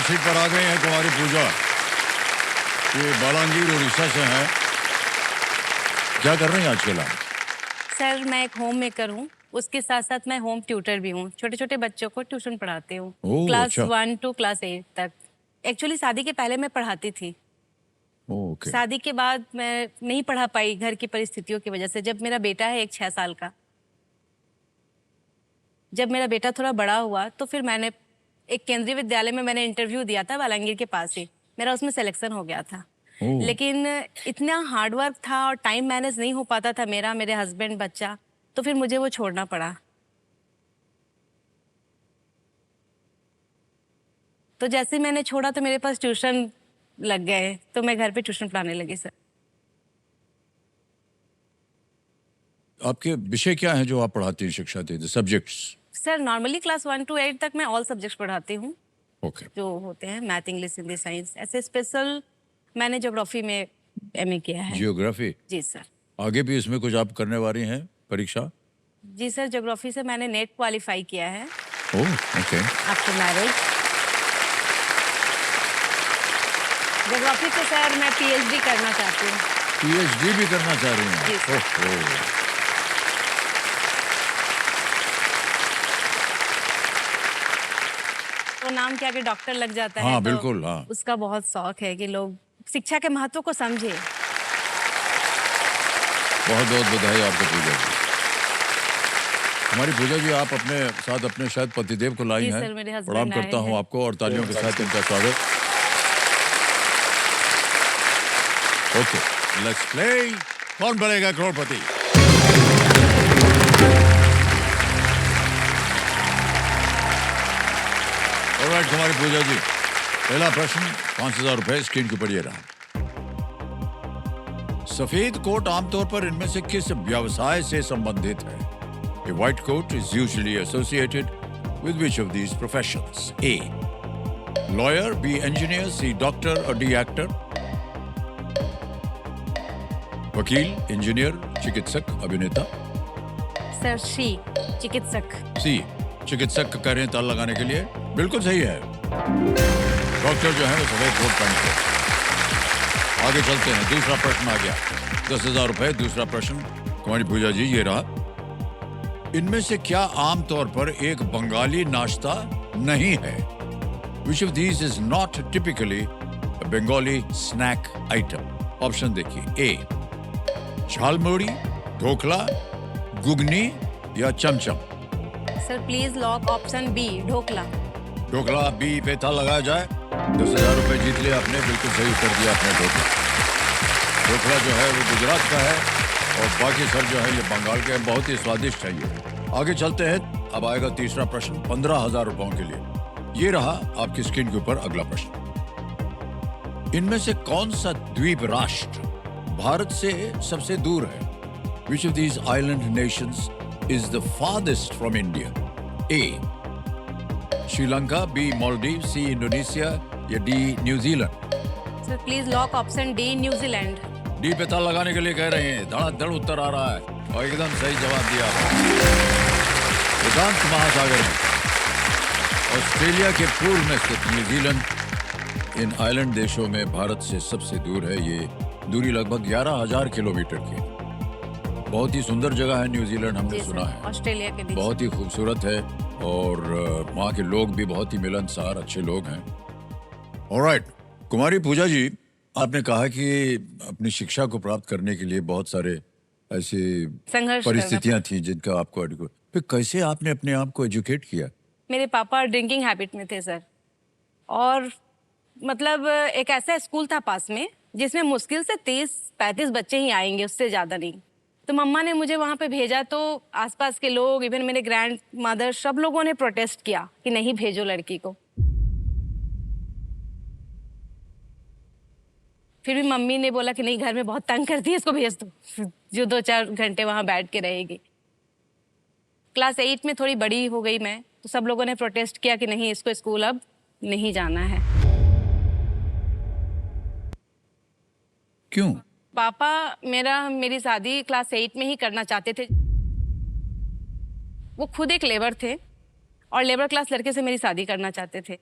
Seat पर आ गई हैं कुमारी पूजा। ये बालांगीर उड़ीसा से हैं। क्या कर रही हैं आजकल आप? सर मैं एक होम मेकर हूँ, उसके साथ साथ मैं होम ट्यूटर भी हूँ। छोटे छोटे बच्चों को ट्यूशन पढ़ाती हूँ, क्लास अच्छा। 1 to क्लास 8 तक। एक्चुअली शादी के पहले मैं पढ़ाती थी। ओके। शादी के बाद मैं नहीं पढ़ा पाई घर की परिस्थितियों की वजह से। जब मेरा बेटा है एक 6 साल का, जब मेरा बेटा थोड़ा बड़ा हुआ तो फिर मैंने एक केंद्रीय विद्यालय में मैंने इंटरव्यू दिया था, बालांगीर के पास ही। मेरा उसमें सिलेक्शन हो गया था। लेकिन इतना हार्डवर्क था और टाइम मैनेज नहीं हो पाता था मेरा, मेरे हस्बैंड, बच्चा, तो फिर मुझे वो छोड़ना पड़ा। तो जैसे मैंने छोड़ा तो मेरे पास ट्यूशन लग गए, तो मैं घर पे ट्यूशन पढ़ाने लगी सर। आपके विषय क्या हैं जो आप पढ़ाती हैं, शिक्षा देती, subjects? Sir normally class 1 to 8 तक मैं ऑल सब्जेक्ट्स पढ़ाती हूँ। ओके। जो होते हैं मैथ, इंग्लिश, हिंदी, साइंस। ऐसे स्पेशल मैंने ज्योग्राफी में एमए किया है। जियोग्राफी? जी सर। आगे भी इसमें कुछ आप करने वाली हैं परीक्षा? जी सर, ज्योग्राफी से मैंने नेट क्वालिफाई किया है oh okay. After marriage. Geography से सर मैं पीएचडी करना चाहती हूँ। पीएचडी भी करना चाह रही हैं? जी सर। ओह। तो नाम क्या कि डॉक्टर लग जाता है। हाँ तो बिल्कुल, हाँ। उसका बहुत शौक है कि लोग शिक्षा के महत्व को समझे। बहुत बहुत बधाई आपको पूजा जी। हमारी पूजा जी, आप अपने साथ अपने शायद पतिदेव को लाई जी हैं। सर, मेरे हस्बैंड प्रणाम आए करता हूँ हैं। आपको और तालियों के साथ इनका स्वागत। Okay, let's play. कौन बनेगा करोड़पति? ऑलराइट कुमारी पूजा जी, पहला प्रश्न 5,000 रुपए स्क्रीन के ऊपर ये रहा। सफेद कोट आमतौर पर इनमें से किस व्यवसाय से संबंधित है? A white coat is usually associated with which of these professions? A. Lawyer, B. Engineer, C. Doctor or D. Actor? वकील, इंजीनियर, चिकित्सक, अभिनेता? सर शी, चिकित्सक। सी, चिकित्सक कह रहे हैं ताल लगाने के लिए। बिल्कुल सही है। डॉक्टर जो है वो सफेद कोट पहनते हैं। आगे चलते हैं, दूसरा प्रश्न आ गया। 10,000 रुपए। दूसरा प्रश्न कुमारी पूजा जी ये रहा। इनमें से क्या आमतौर पर एक बंगाली नाश्ता नहीं है? Which of these is not typically a Bengali snack item? Option देखिए। A. झालमुड़ी, ढोकला, गुगनी या chomchom? Sir please lock option B, dhokla. Dhokla B पे ताला लगाया जाए। 10,000 रुपए जीत लिया आपने, बिल्कुल सही उत्तर दिया आपने। ढोकला, ढोकला जो है वो गुजरात का है और बाकी सब जो है ये बंगाल के हैं। बहुत ही स्वादिष्ट है ये। आगे चलते हैं, अब आएगा तीसरा प्रश्न 15,000 रुपयों के लिए। ये रहा आपकी स्क्रीन के ऊपर अगला प्रश्न। इनमें से कौन सा द्वीप राष्ट्र भारत से सबसे दूर है? Which of these island nations is the farthest from India? A. Sri Lanka, B. Maldives, C. Indonesia या D. New Zealand? Sir please lock option D, New Zealand. D पे ताला लगाने के लिए कह रहे हैं। धड़ाधड़ उत्तर आ रहा है और एकदम सही जवाब दिया। प्रशांत महासागर में ऑस्ट्रेलिया के पूर्व में स्थित न्यूजीलैंड इन आइलैंड देशों में भारत से सबसे दूर है। ये दूरी लगभग 11,000 किलोमीटर की है। बहुत ही सुंदर जगह है न्यूजीलैंड, हमने सुना है। ऑस्ट्रेलिया के नीचे। बहुत ही खूबसूरत है और वहाँ के लोग भी बहुत ही मिलनसार, अच्छे लोग हैं। ऑलराइट कुमारी पूजा जी, आपने कहा कि अपनी शिक्षा को प्राप्त करने के लिए बहुत सारे ऐसी संघर्ष परिस्थितियां थी जिनका आपको फिर कैसे आपने अपने आप को एजुकेट किया? मेरे पापा ड्रिंकिंग हैबिट में थे सर, और मतलब एक ऐसा स्कूल था पास में जिसमें मुश्किल से 30-35 बच्चे ही आएंगे, उससे ज़्यादा नहीं। तो मम्मा ने मुझे वहाँ पे भेजा, तो आसपास के लोग, इवन मेरे ग्रैंड मदर, सब लोगों ने प्रोटेस्ट किया कि नहीं भेजो लड़की को। फिर भी मम्मी ने बोला कि नहीं, घर में बहुत तंग करती है, इसको भेज दो, जो 2-4 घंटे वहाँ बैठ के रहेगी। क्लास 8 में थोड़ी बड़ी हो गई मैं, तो सब लोगों ने प्रोटेस्ट किया कि नहीं, इसको स्कूल अब नहीं जाना है। क्यों? पापा मेरी शादी क्लास 8 में ही करना चाहते थे। वो खुद एक लेबर थे और लेबर क्लास लड़के से मेरी शादी करना चाहते थे।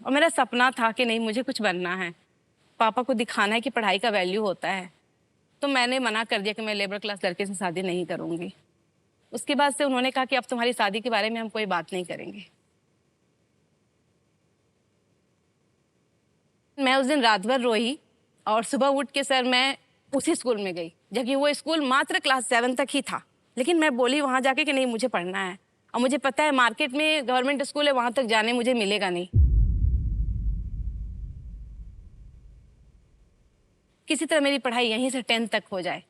और मेरा सपना था कि नहीं, मुझे कुछ बनना है, पापा को दिखाना है कि पढ़ाई का वैल्यू होता है। तो मैंने मना कर दिया कि मैं लेबर क्लास लड़के से शादी नहीं करूँगी। उसके बाद से उन्होंने कहा कि अब तुम्हारी शादी के बारे में हम कोई बात नहीं करेंगे। मैं उस दिन रात भर रोई और सुबह उठ के सर मैं उसी स्कूल में गई, जबकि वो स्कूल मात्र क्लास 7 तक ही था। लेकिन मैं बोली वहाँ जाके कि नहीं, मुझे पढ़ना है और मुझे पता है मार्केट में गवर्नमेंट स्कूल है, वहाँ तक जाने मुझे मिलेगा नहीं। किसी तरह मेरी पढ़ाई यहीं से 10th तक हो जाए।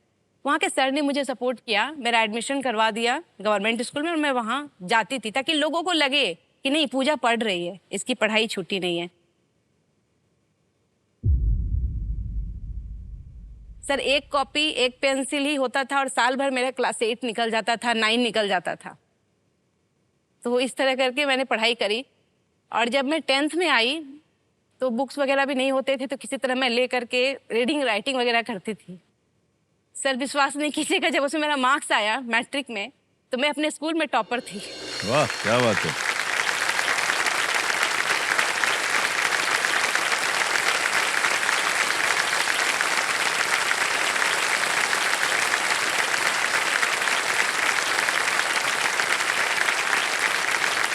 वहाँ के सर ने मुझे सपोर्ट किया, मेरा एडमिशन करवा दिया गवर्नमेंट स्कूल में और मैं वहाँ जाती थी ताकि लोगों को लगे कि नहीं, पूजा पढ़ रही है, इसकी पढ़ाई छूटी नहीं है। सर एक कॉपी एक पेंसिल ही होता था और साल भर मेरा क्लास 8 निकल जाता था, 9 निकल जाता था। तो इस तरह करके मैंने पढ़ाई करी और जब मैं 10th में आई तो बुक्स वगैरह भी नहीं होते थे, तो किसी तरह मैं ले करके रीडिंग राइटिंग वगैरह करती थी। सर विश्वास नहीं कीजिएगा, जब उसमें मेरा मार्क्स आया मैट्रिक में तो मैं अपने स्कूल में टॉपर थी। वाह, क्या बात है।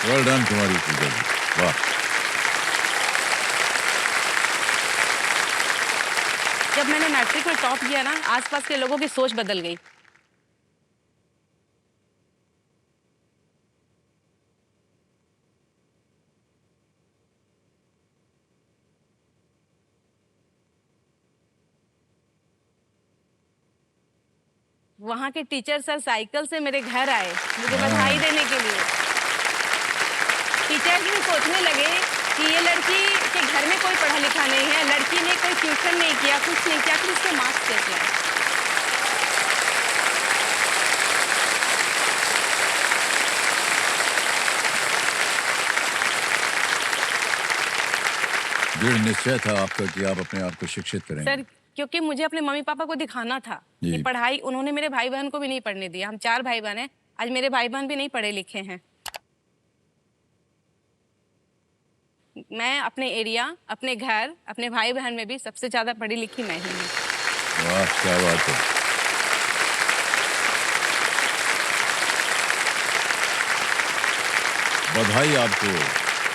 वेल डन कुमारी पूजा जी, वाह। जब मैंने मैट्रिक में टॉप किया ना, आसपास के लोगों की सोच बदल गई। वहाँ के टीचर सर साइकिल से मेरे घर आए मुझे बधाई देने के लिए। टीचर भी सोचने लगे कि ये लड़की के घर में कोई पढ़ा लिखा नहीं है, लड़की ने कोई ट्यूशन नहीं किया, कुछ नहीं किया, फिर इसके मार्क्स कैसे आए। दृढ़ निश्चय था आपका कि आप अपने आप को शिक्षित करेंगे। सर क्योंकि मुझे अपने मम्मी पापा को दिखाना था कि जी। पढ़ाई, उन्होंने मेरे भाई बहन को भी नहीं पढ़ने दिया। हम 4 भाई बहन हैं, आज मेरे भाई बहन भी नहीं पढ़े लिखे हैं। मैं अपने एरिया, अपने घर, अपने भाई बहन में भी सबसे ज्यादा पढ़ी लिखी मैं ही हूँ। वाह, क्या बात है। बधाई आपको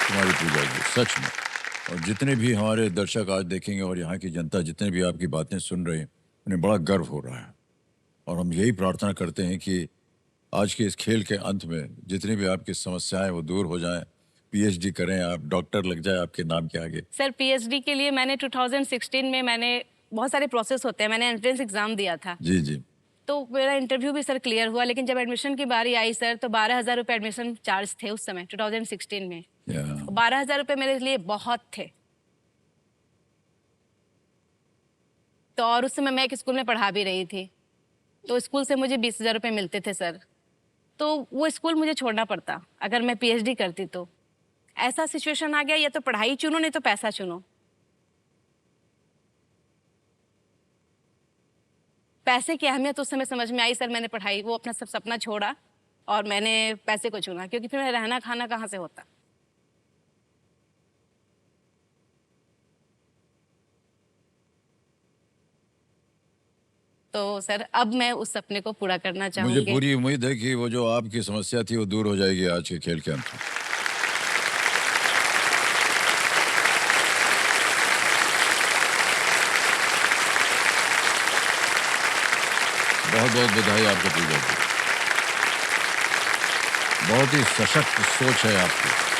कुमारी पूजा जी, सच में। और जितने भी हमारे दर्शक आज देखेंगे और यहाँ की जनता जितने भी आपकी बातें सुन रहे हैं, उन्हें बड़ा गर्व हो रहा है। और हम यही प्रार्थना करते हैं कि आज के इस खेल के अंत में जितनी भी आपकी समस्याएं वो दूर हो जाएं, पीएचडी करें, आप डॉक्टर लग जाए आपके नाम के आगे। सर पीएचडी के लिए मैंने 2016 में मैंने बहुत सारे प्रोसेस होते हैं, मैंने एंट्रेंस एग्जाम दिया था। जी जी। तो मेरा इंटरव्यू भी सर क्लियर हुआ, लेकिन जब एडमिशन की बारी आई सर तो 12,000 रुपये एडमिशन चार्ज थे उस समय 2016 में। 12,000 रुपये मेरे लिए बहुत थे। तो और उस समय मैं एक स्कूल में पढ़ा भी रही थी, तो स्कूल से मुझे 20,000 रुपये मिलते थे सर। तो वो स्कूल मुझे छोड़ना पड़ता अगर मैं पीएचडी करती। तो ऐसा सिचुएशन आ गया, या तो पढ़ाई चुनो नहीं तो पैसा चुनो। पैसे की अहमियत उस समय समझ में आई सर। मैंने पढ़ाई, वो अपना सब सपना छोड़ा और मैंने पैसे को चुना, क्योंकि फिर मेरा रहना खाना कहाँ से होता। तो सर अब मैं उस सपने को पूरा करना चाहूंगी। मुझे पूरी उम्मीद है कि वो जो आपकी समस्या थी वो दूर हो जाएगी आज के खेल के अंत में। बहुत बहुत बधाई आपको पूजा जी, बहुत ही सशक्त सोच है आपकी।